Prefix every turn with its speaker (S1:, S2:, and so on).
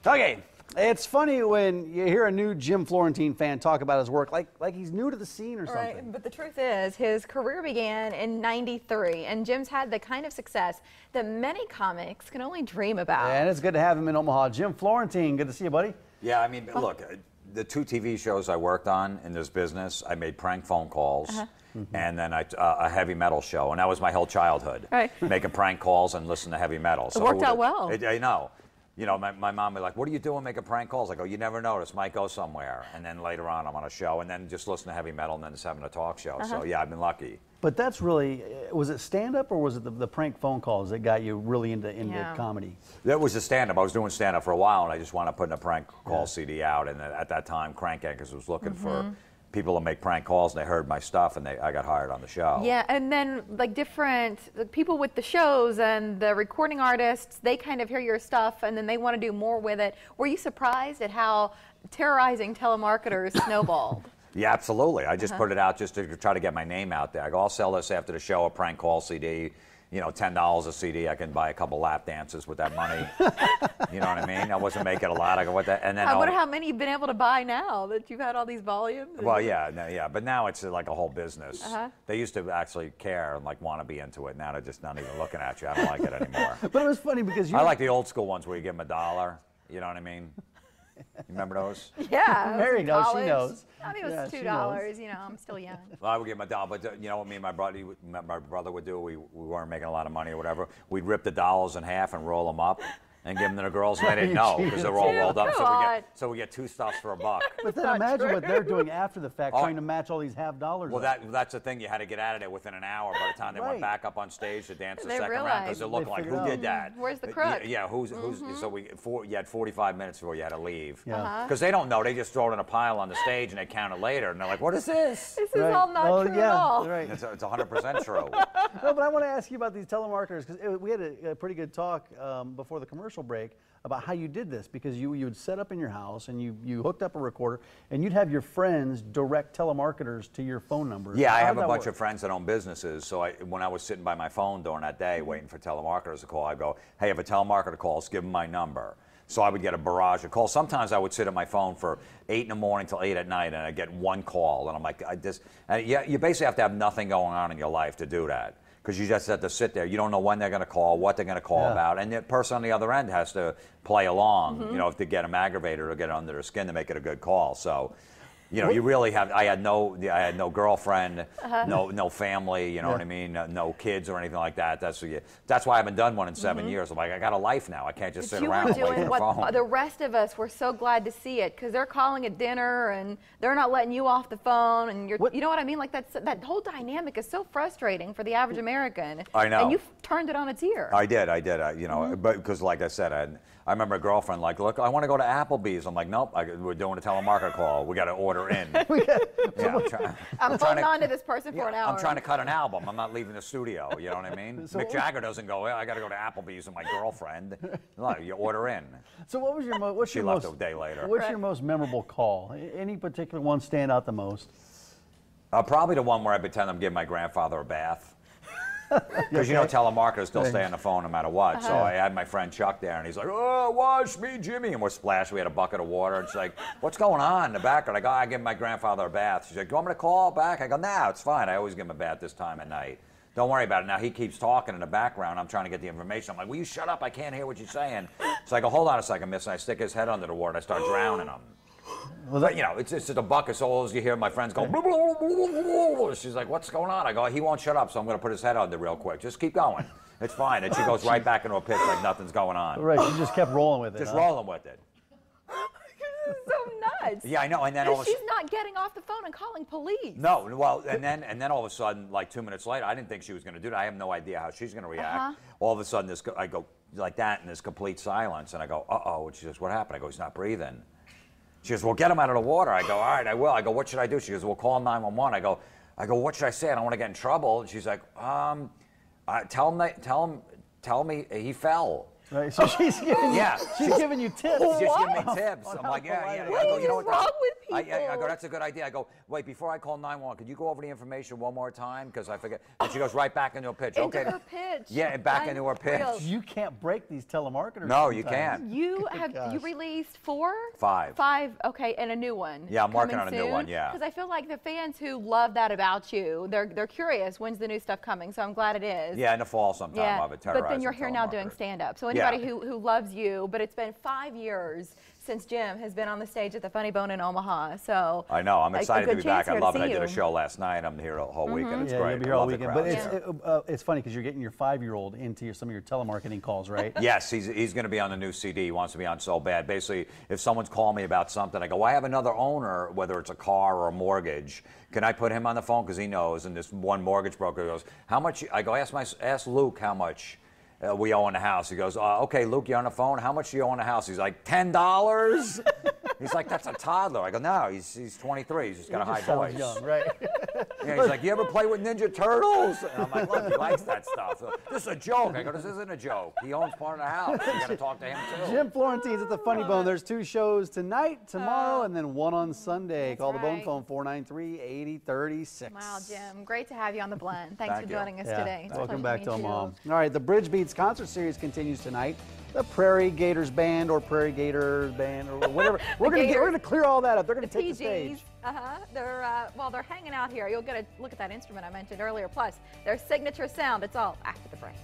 S1: Okay, it's funny when you hear a new Jim Florentine fan talk about his work like he's new to the scene or something.
S2: Right, but the truth is his career began in '93, and Jim's had the kind of success that many comics can only dream about.
S1: And it's good to have him in Omaha. Jim Florentine, good to see you, buddy.
S3: Yeah, I mean, look, the 2 TV shows I worked on in this business, I made prank phone calls. And then a heavy metal show, and that was my whole childhood.
S2: Right.
S3: Making prank calls and listening to heavy metal.
S2: So it worked out well.
S3: I know. You know, my mom would be like, what are you doing making prank calls? I go, you never notice, might go somewhere. And then later on, I'm on a show, and then just listen to heavy metal, and then just having a talk show. So yeah, I've been lucky.
S1: But that's really, was it stand-up or was it the prank phone calls that got you really into comedy?
S3: That was the stand-up. I was doing stand-up for a while, and I just wound up putting a prank call CD out. And at that time, Crank Anchors was looking for people to make prank calls, and they heard my stuff, and I got hired on the show.
S2: Yeah, and then like people with the shows and the recording artists, they kind of hear your stuff, and then they want to do more with it. Were you surprised at how terrorizing telemarketers snowballed?
S3: Yeah, absolutely. I just put it out just to try to get my name out there. I go, I'll sell this after the show, a prank call CD. You know, $10 a CD. I can buy a couple lap dances with that money. You know what I mean? I wasn't making a lot. I go, what that? And then
S2: I wonder how many you've been able to buy now that you've had all these volumes.
S3: Well, yeah, but now it's like a whole business. They used to actually care and like want to be into it. Now they're just not even looking at you. I don't like it anymore.
S1: But it was funny because
S3: I like the old school ones where you give them $1. You know what I mean? You remember those?
S2: Yeah.
S1: Mary knows. She knows.
S2: I mean, it was $2. You know, I'm still young.
S3: Well, I would give him $1, but you know what me and my brother would do? We weren't making a lot of money or whatever. We'd rip the dollars in half and roll them up and give them to the girls, and they didn't know because they were all rolled up. So we get 2 stuffs for $1.
S1: But then imagine what they're doing after the fact, trying to match all these half dollars.
S3: Well, that's the thing. You had to get out of there within an hour. By the time they went back up on stage to dance the second round, because it looked like, who did that?
S2: Where's the crook?
S3: Yeah, who's? So you had 45 minutes before you had to leave. Because they don't know. They just throw it in a pile on the stage and they count it later, and they're like, "What is this?"
S2: This is all not true at all.
S1: Right.
S3: It's 100% true.
S1: No, but I want to ask you about these telemarketers because we had a pretty good talk before the commercial break about how you did this, because you would set up in your house and you hooked up a recorder and you'd have your friends direct telemarketers to your phone number.
S3: Yeah, I have a bunch of friends that own businesses, so when I was sitting by my phone during that day waiting for telemarketers to call, I'd go, hey, if a telemarketer calls, give them my number. So I would get a barrage of calls. Sometimes I would sit at my phone for 8 in the morning till 8 at night, and I'd get 1 call, and I'm like, you basically have to have nothing going on in your life to do that. Because you just have to sit there. You don't know when they're going to call, what they're going to call about, and the person on the other end has to play along. You know, if they get them aggravated or get under their skin to make it a good call. So, you know, you really have. I had no girlfriend, no family. You know what I mean? No kids or anything like that. That's why I haven't done one in 7 years. I'm like, I got a life now. I can't just sit around and wait for the phone.
S2: The rest of us were so glad to see it, because they're calling at dinner and they're not letting you off the phone, and you know what I mean? Like that whole dynamic is so frustrating for the average American.
S3: I know.
S2: And you've turned it on its ear.
S3: I did. You know, but because like I said, I remember a girlfriend like, look, I want to go to Applebee's. I'm like, nope, we're doing a telemarketer call. We got to order in.
S2: I'm holding on to this person for an hour.
S3: I'm trying to cut an album. I'm not leaving the studio. You know what I mean? Mick Jagger doesn't go, well, I got to go to Applebee's with my girlfriend. No, you order in.
S1: So what was your
S3: She left a day later.
S1: What's your most memorable call? Any particular one stand out the most?
S3: Probably the one where I pretend I'm giving my grandfather a bath. Because you know telemarketers still stay on the phone no matter what. So I had my friend Chuck there, and he's like, oh, wash me, Jimmy. And we're splashed. We had a bucket of water. And she's like, what's going on in the background? I go, I give my grandfather a bath. She's like, do you want me to call back? I go, no, it's fine. I always give him a bath this time at night. Don't worry about it. Now he keeps talking in the background. I'm trying to get the information. I'm like, will you shut up? I can't hear what you're saying. So I go, hold on a second, miss. And I stick his head under the water. I start drowning him. Well, you know, it's just a bucket, so all you hear my friends go, blah, blah, blah, blah, blah. She's like, what's going on? I go, he won't shut up, so I'm going to put his head under real quick. Just keep going. It's fine. And she goes right back into a pitch like nothing's going on.
S1: Right, she just kept rolling with it.
S3: Just rolling with it.
S2: This is so nuts.
S3: Yeah, I know. And then
S2: she's not getting off the phone and calling police.
S3: No, well, and then all of a sudden, like 2 minutes later, I didn't think she was going to do that. I have no idea how she's going to react. All of a sudden, I go like that, and there's complete silence. And I go, uh-oh. And she says, what happened? I go, he's not breathing. She goes, well, get him out of the water. I go, all right, I will. I go, what should I do? She goes, well, call 911. I go, what should I say? I don't want to get in trouble. And she's like, tell me he fell.
S1: Right. So she's giving you, she's giving you tips.
S3: She's just giving me tips. I'm like, yeah. I
S2: What
S3: go,
S2: is
S3: you know what?
S2: wrong with
S3: I
S2: people?
S3: go, that's a good idea. I go, wait, before I call 911, could you go over the information one more time? Because I forget. And she goes right back into a pitch.
S2: Into
S3: Okay.
S2: her pitch.
S3: Yeah, back into her pitch.
S2: Unreal.
S1: You can't break these telemarketers.
S3: No, you
S1: sometimes.
S3: can't.
S2: You have you
S1: gosh.
S2: released 4?
S3: 5.
S2: 5, okay, and a new one.
S3: Yeah, I'm working
S2: coming
S3: on a new
S2: soon.
S3: one, yeah.
S2: Because I feel like the fans who love that about you, they're curious, when's the new stuff coming? So I'm glad it is.
S3: Yeah, in the fall sometime
S2: Yeah,
S3: of it.
S2: but then you're here now doing stand-up. So anybody who loves you, but it's been 5 years since Jim has been on the stage at the Funny Bone in Omaha. So
S3: I know. I'm excited to be back. I love it. I did a
S2: you.
S3: show last night. I'm here the whole weekend. It's
S1: Yeah,
S3: great.
S1: you'll be here
S3: I
S1: all
S3: love the
S1: weekend.
S3: crowd.
S1: But it's funny because you're getting your 5-year-old into some of your telemarketing calls, right?
S3: Yes, he's going to be on the new CD. He wants to be on so bad. Basically, if someone's calling me about something, I go, well, I have another owner, whether it's a car or a mortgage. Can I put him on the phone? Because he knows. And this one mortgage broker goes, how much? I go, ask Luke how much we owe on the house. He goes, okay, Luke, you're on the phone. How much do you owe on the house? He's like, $10? He's like, that's a toddler. I go, no, he's 23. He's just got a high voice.
S1: Young, right?
S3: Yeah, he's like, you ever play with Ninja Turtles? And I'm like, look, he likes that stuff. So, this is a joke. I go, this isn't a joke. He owns part of the house. You got to talk to him too.
S1: Jim Florentine's at the Funny Bone. There's 2 shows tonight, tomorrow, and then 1 on Sunday.
S2: That's
S1: Call the Bone
S2: right.
S1: phone 493-8036.
S2: Wow, Jim, great to have you on the blend. Thanks
S3: Thank
S2: for
S3: you.
S2: joining us
S1: Yeah.
S2: today. It's a
S1: Welcome
S2: pleasure
S1: back to
S2: meet you.
S1: Omaha. All right, the Bridge Beats concert series continues tonight. The Prairie Gators Band or Prairie Gators Band or whatever. We're gonna clear all that up. They're gonna take the stage.
S2: They're hanging out here. You'll get a look at that instrument I mentioned earlier. Plus, their signature sound. It's all after the break.